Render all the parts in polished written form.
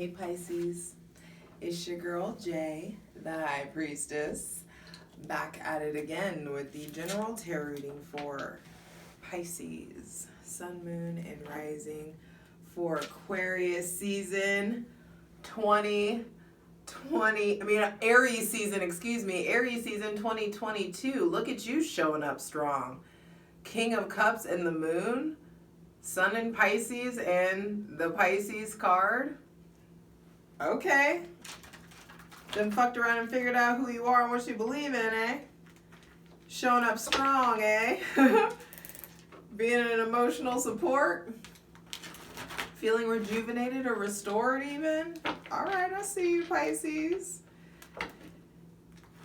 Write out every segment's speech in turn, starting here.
Hey Pisces, it's your girl Jay, the High Priestess, back at it again with the general tarot reading for Pisces, Sun, Moon, and Rising for Aquarius season 2020, Aries season 2022. Look at you showing up strong. King of Cups and the Moon, Sun in Pisces, and the Pisces card. Okay. Then fucked around and figured out who you are and what you believe in, eh? Showing up strong, eh? Being an emotional support. Feeling rejuvenated or restored even. Alright, I see you, Pisces.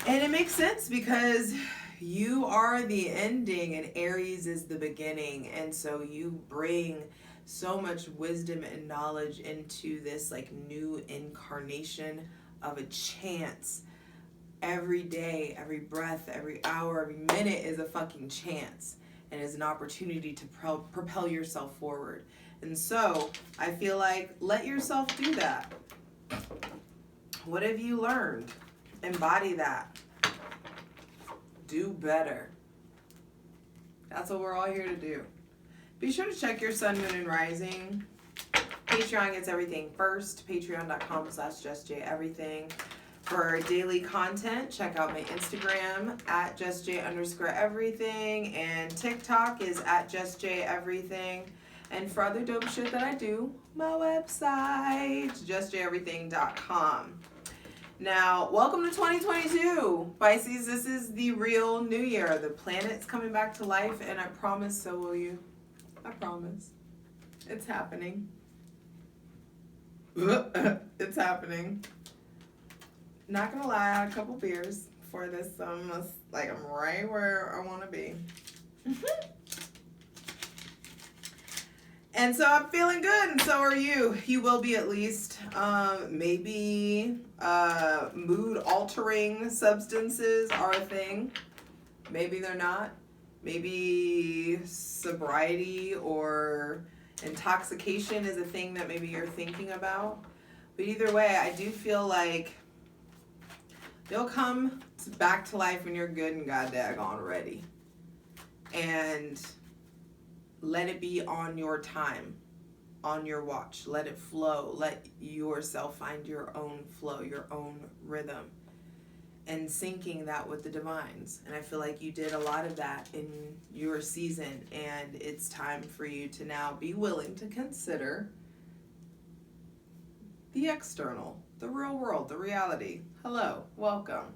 And it makes sense because you are the ending and Aries is the beginning. And so you bring so much wisdom and knowledge into this like new incarnation of a chance. Every day, every breath, every hour, every minute is a fucking chance and is an opportunity to propel yourself forward. And so I feel like let yourself do that. What have you learned? Embody that. Do better. That's what we're all here to do. Be sure to check your Sun, Moon, and Rising. Patreon gets everything first. Patreon.com/justjeverything. For daily content, check out my Instagram at justj_everything. And TikTok is at justjeverything. And for other dope shit that I do, my website, justjeverything.com. Now, welcome to 2022. Pisces, this is the real new year. The planet's coming back to life, and I promise so will you. I promise. It's happening. It's happening. Not gonna lie, I had a couple beers for this. I'm right where I want to be. And so I'm feeling good, and so are you. You will be at least. Maybe mood-altering substances are a thing. Maybe they're not. Maybe sobriety or intoxication is a thing that maybe you're thinking about. But either way, I do feel like they'll come back to life when you're good and god daggone ready. And let it be on your time, on your watch. Let it flow. Let yourself find your own flow, your own rhythm. And syncing that with the divines. And I feel like you did a lot of that in your season. And it's time for you to now be willing to consider the external, the real world, the reality. Hello, welcome.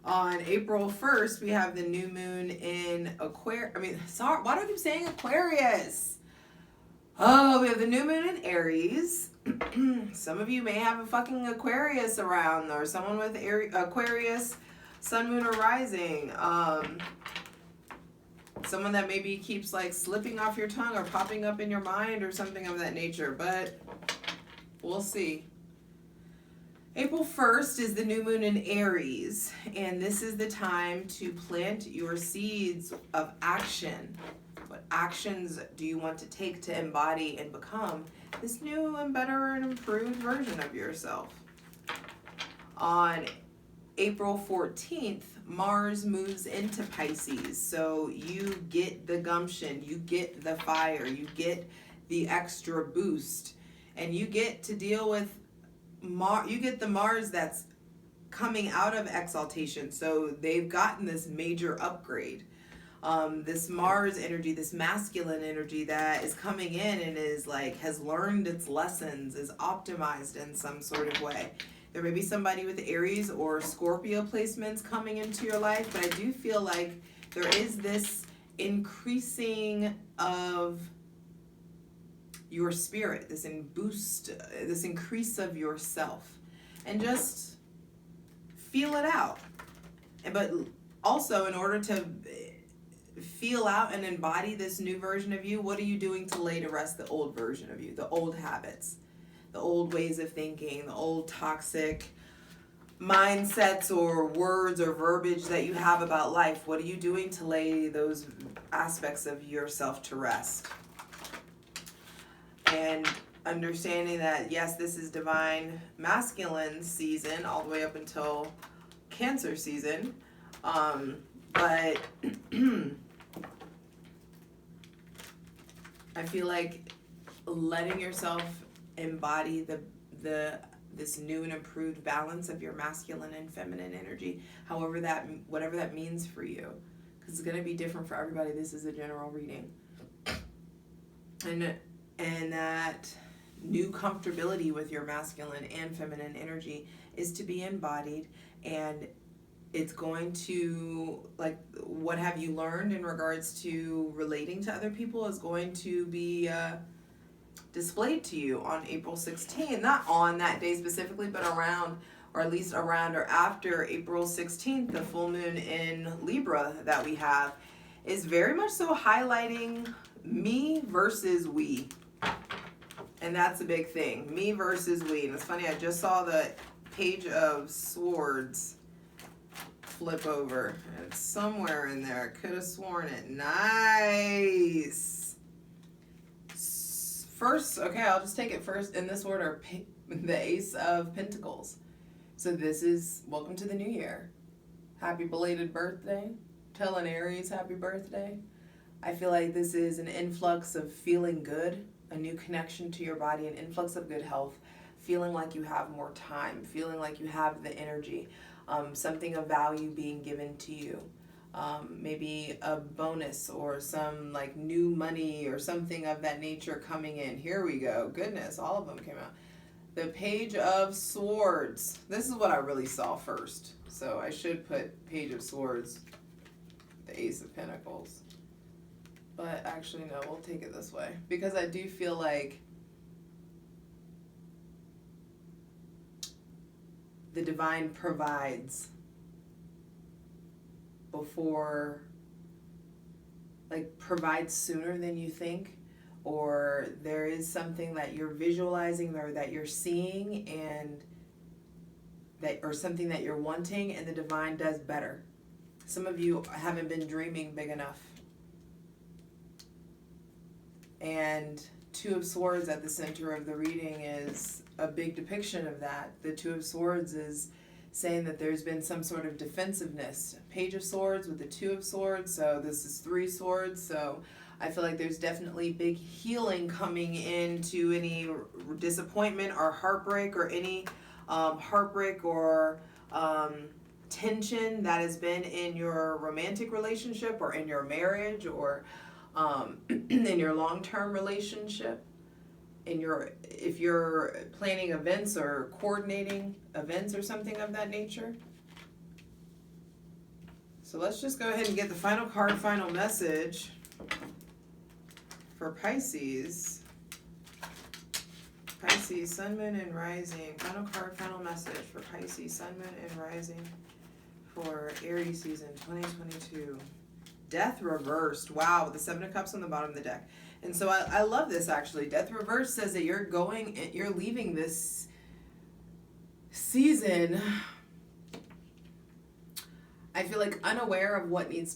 On April 1st, we have the new moon in Aquarius. Why do I keep saying Aquarius? Oh, we have the new moon in Aries. Some of you may have a fucking Aquarius around, or someone with Aquarius, Sun, Moon, or Rising. Someone that maybe keeps like slipping off your tongue or popping up in your mind or something of that nature, but we'll see. April 1st is the new moon in Aries, and this is the time to plant your seeds of action. What actions do you want to take to embody and become this new and better and improved version of yourself? On April 14th, Mars moves into Pisces, so you get the gumption, you get the fire, you get the extra boost, and you get to deal with you get the Mars that's coming out of exaltation. So they've gotten this major upgrade. This Mars energy, this masculine energy that is coming in and is like, has learned its lessons, is optimized in some sort of way. There may be somebody with Aries or Scorpio placements coming into your life, but I do feel like there is this increasing of your spirit, this increase of yourself, and just feel it out. But also, in order to feel out and embody this new version of you, what are you doing to lay to rest the old version of you, the old habits, the old ways of thinking, the old toxic mindsets or words or verbiage that you have about life? What are you doing to lay those aspects of yourself to rest? And understanding that, yes, this is divine masculine season all the way up until Cancer season. But I feel like letting yourself embody this new and improved balance of your masculine and feminine energy, whatever that means for you, because it's going to be different for everybody. This is a general reading, and that new comfortability with your masculine and feminine energy is to be embodied, and it's going to, like, what have you learned in regards to relating to other people is going to be displayed to you on April 16th. Not on that day specifically, but around, or at least around or after April 16th, the full moon in Libra that we have is very much so highlighting me versus we. And that's a big thing. Me versus we. And it's funny, I just saw the Page of Swords flip over. It's somewhere in there. I could have sworn it. Nice. First, okay, I'll just take it first in this order. The Ace of Pentacles. So this is, welcome to the new year. Happy belated birthday. Tell an Aries happy birthday. I feel like this is an influx of feeling good, a new connection to your body, an influx of good health, feeling like you have more time, feeling like you have the energy, something of value being given to you. Maybe a bonus or some like new money or something of that nature coming in. Here we go. Goodness, all of them came out. The Page of Swords. This is what I really saw first. So I should put Page of Swords, the Ace of Pentacles. But actually, no, we'll take it this way. Because I do feel like the divine provides before, like, provides sooner than you think, or there is something that you're visualizing or that you're seeing, and that, or something that you're wanting, and the divine does better. Some of you haven't been dreaming big enough. And Two of Swords at the center of the reading is a big depiction of that. The Two of Swords is saying that there's been some sort of defensiveness. Page of Swords with the Two of Swords, so this is 3 swords, so I feel like there's definitely big healing coming into any disappointment or heartbreak, or any heartbreak or tension that has been in your romantic relationship or in your marriage, or in your long-term relationship, if you're planning events or coordinating events or something of that nature. So let's just go ahead and get the final card, final message for Pisces. Pisces, Sun, Moon, and Rising. Final card, final message for Pisces, Sun, Moon, and Rising for Aries season 2022. Death reversed. Wow, with the 7 of Cups on the bottom of the deck. And so I love this, actually. Death reversed says that you're leaving this season, I feel like aware of what needs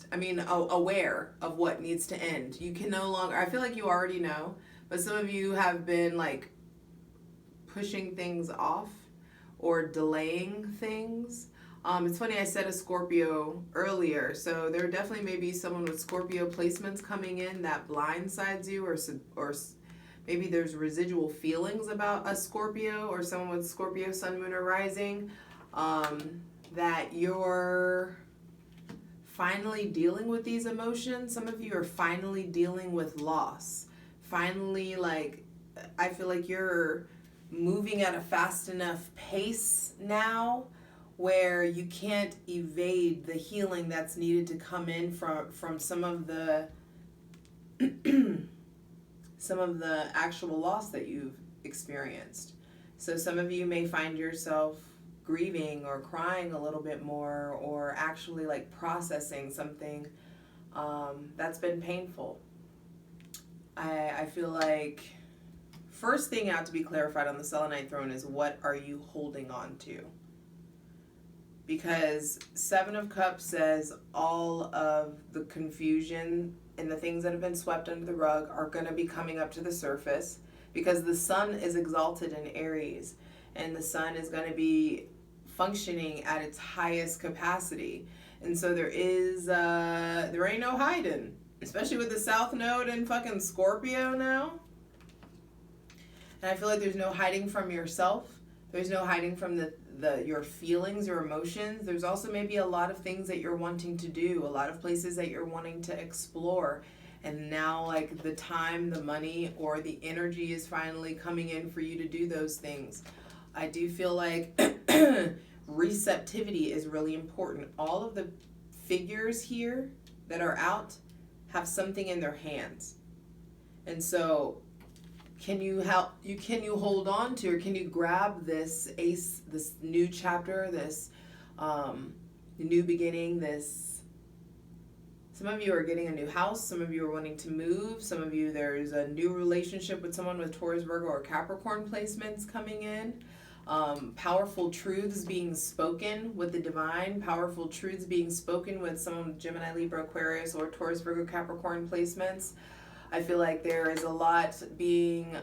to end. You can no longer, I feel like you already know, but some of you have been like pushing things off or delaying things. It's funny, I said a Scorpio earlier, so there definitely may be someone with Scorpio placements coming in that blindsides you, or maybe there's residual feelings about a Scorpio or someone with Scorpio, Sun, Moon, or Rising, that you're finally dealing with these emotions. Some of you are finally dealing with loss. Finally, like, I feel like you're moving at a fast enough pace now where you can't evade the healing that's needed to come in from some of the actual loss that you've experienced. So some of you may find yourself grieving or crying a little bit more, or actually like processing something that's been painful. I feel like first thing out to be clarified on the Selenite throne is, what are you holding on to? Because 7 of Cups says all of the confusion and the things that have been swept under the rug are going to be coming up to the surface, because the sun is exalted in Aries, and the sun is going to be functioning at its highest capacity. And so there ain't no hiding, especially with the South Node in fucking Scorpio now. And I feel like there's no hiding from yourself. There's no hiding from your feelings, your emotions. There's also maybe a lot of things that you're wanting to do, a lot of places that you're wanting to explore. And now, like, the time, the money, or the energy is finally coming in for you to do those things. I do feel like receptivity is really important. All of the figures here that are out have something in their hands. And so can you hold on to, or can you grab this new chapter, this new beginning, some of you are getting a new house, some of you are wanting to move, some of you there's a new relationship with someone with Taurus, Virgo, or Capricorn placements coming in. Powerful truths being spoken with the divine, powerful truths being spoken with someone with Gemini, Libra, Aquarius, or Taurus, Virgo, Capricorn placements. I feel like there is a lot being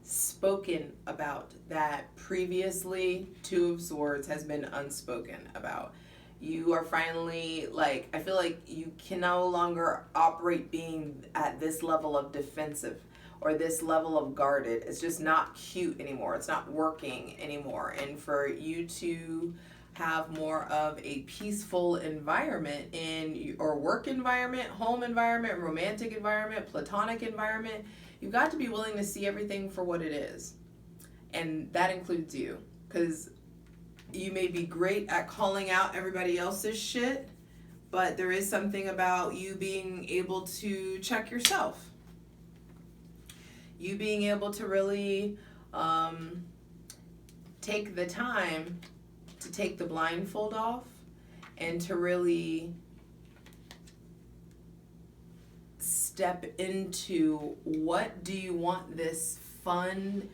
spoken about that previously Two of Swords has been unspoken about. You are finally, like, I feel like you can no longer operate being at this level of defensive or this level of guarded. It's just not cute anymore. It's not working anymore. And for you to have more of a peaceful environment in your work environment, home environment, romantic environment, platonic environment, you've got to be willing to see everything for what it is. And that includes you. Because you may be great at calling out everybody else's shit, but there is something about you being able to check yourself. You being able to really take the time to take the blindfold off and to really step into, what do you want this fun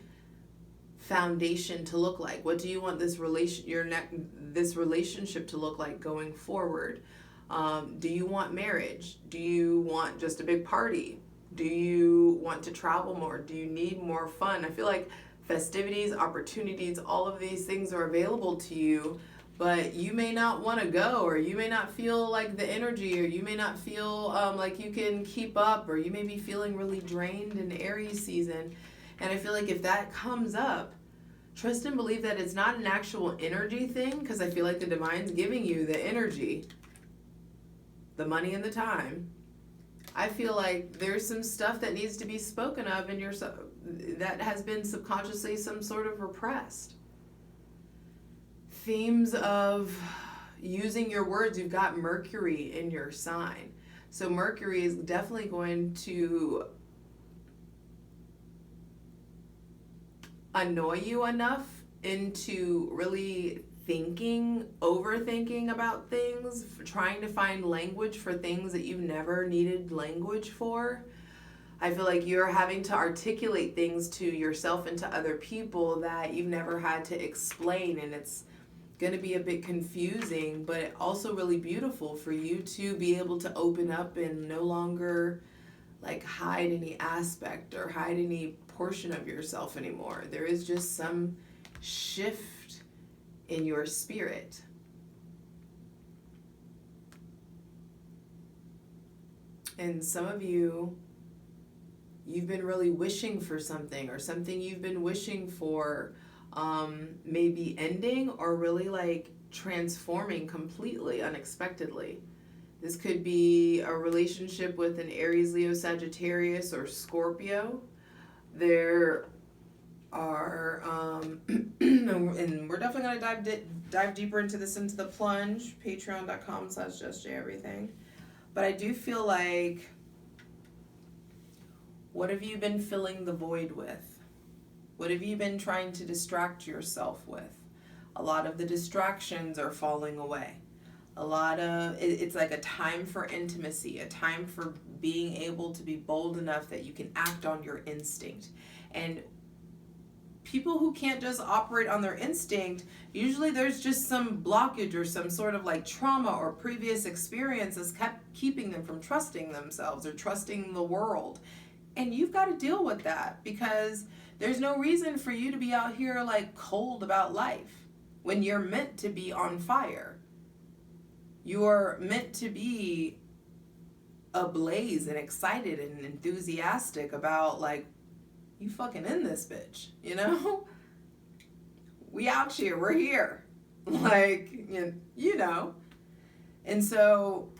foundation to look like? What do you want this relationship to look like going forward? Do you want marriage? Do you want just a big party? Do you want to travel more? Do you need more fun? I feel like festivities, opportunities, all of these things are available to you, but you may not want to go, or you may not feel like the energy, or you may not feel like you can keep up, or you may be feeling really drained in Aries season. And I feel like if that comes up, trust and believe that it's not an actual energy thing, because I feel like the divine's giving you the energy, the money, and the time. I feel like there's some stuff that needs to be spoken of in yourself that has been subconsciously some sort of repressed. Themes of using your words. You've got Mercury in your sign. So Mercury is definitely going to annoy you enough into really overthinking about things, trying to find language for things that you've never needed language for. I feel like you're having to articulate things to yourself and to other people that you've never had to explain, and it's going to be a bit confusing, but also really beautiful for you to be able to open up and no longer like hide any aspect or hide any portion of yourself anymore. There is just some shift in your spirit. And some of you've been really wishing for something, or something you've been wishing for maybe ending or really like transforming completely unexpectedly. This could be a relationship with an Aries, Leo, Sagittarius, or Scorpio. There are, and we're definitely going to dive deeper into this into the plunge, patreon.com/justjeverything. But I do feel like, what have you been filling the void with? What have you been trying to distract yourself with? A lot of the distractions are falling away. It's like a time for intimacy, a time for being able to be bold enough that you can act on your instinct. And people who can't just operate on their instinct, usually there's just some blockage or some sort of like trauma or previous experiences kept keeping them from trusting themselves or trusting the world. And you've got to deal with that, because there's no reason for you to be out here like cold about life when you're meant to be on fire. You're meant to be ablaze and excited and enthusiastic about, like, you fucking in this bitch, you know? We out here, we're here. Like, you know. And so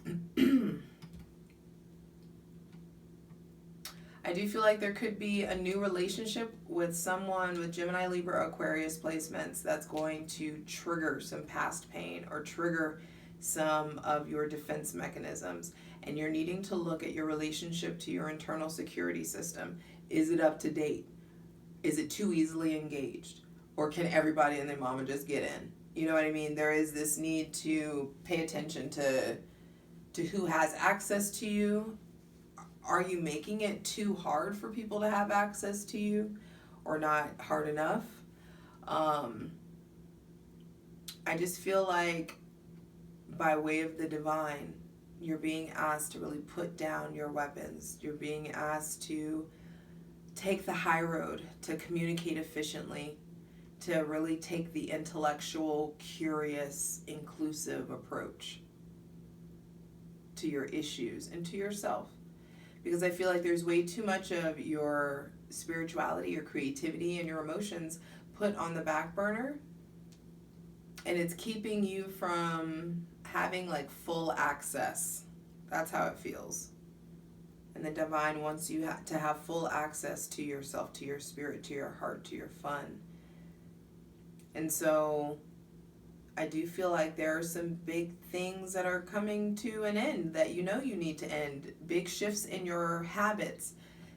I do feel like there could be a new relationship with someone with Gemini, Libra, Aquarius placements that's going to trigger some past pain or trigger some of your defense mechanisms. And you're needing to look at your relationship to your internal security system. Is it up to date? Is it too easily engaged? Or can everybody and their mama just get in? You know what I mean? There is this need to pay attention to who has access to you. Are you making it too hard for people to have access to you, or not hard enough? I just feel like by way of the divine, you're being asked to really put down your weapons. You're being asked to take the high road, to communicate efficiently, to really take the intellectual, curious, inclusive approach to your issues and to yourself. Because I feel like there's way too much of your spirituality, your creativity, and your emotions put on the back burner. And it's keeping you from having like full access. That's how it feels. And the divine wants you to have full access to yourself, to your spirit, to your heart, to your fun. And so I do feel like there are some big things that are coming to an end that you know you need to end. Big shifts in your habits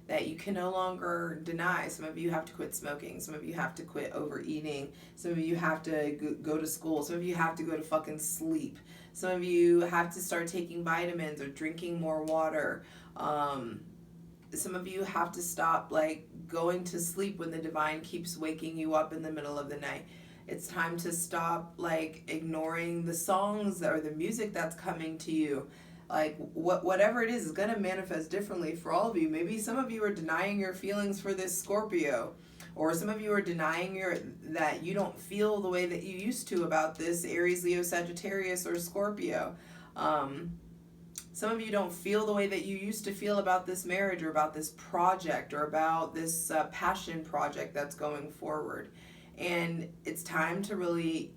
that you can no longer deny. Some of you have to quit smoking. Some of you have to quit overeating. Some of you have to go to school. Some of you have to go to fucking sleep. Some of you have to start taking vitamins or drinking more water. Some of you have to stop like going to sleep when the divine keeps waking you up in the middle of the night. It's time to stop like ignoring the songs or the music that's coming to you. Like whatever it is going to manifest differently for all of you. Maybe some of you are denying your feelings for this Scorpio, or some of you are denying that you don't feel the way that you used to about this Aries, Leo, Sagittarius, or Scorpio. Some of you don't feel the way that you used to feel about this marriage or about this project or about this passion project that's going forward. And it's time to really,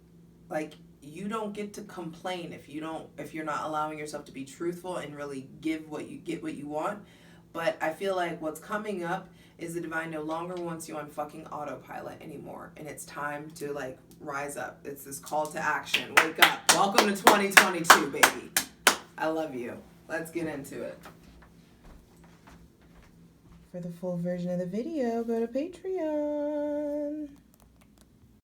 like, you don't get to complain if you're not allowing yourself to be truthful and really get what you want. But I feel like what's coming up is the divine no longer wants you on fucking autopilot anymore. And it's time to like rise up. It's this call to action. Wake up. Welcome to 2022, baby. I love you. Let's get into it. For the full version of the video, go to Patreon.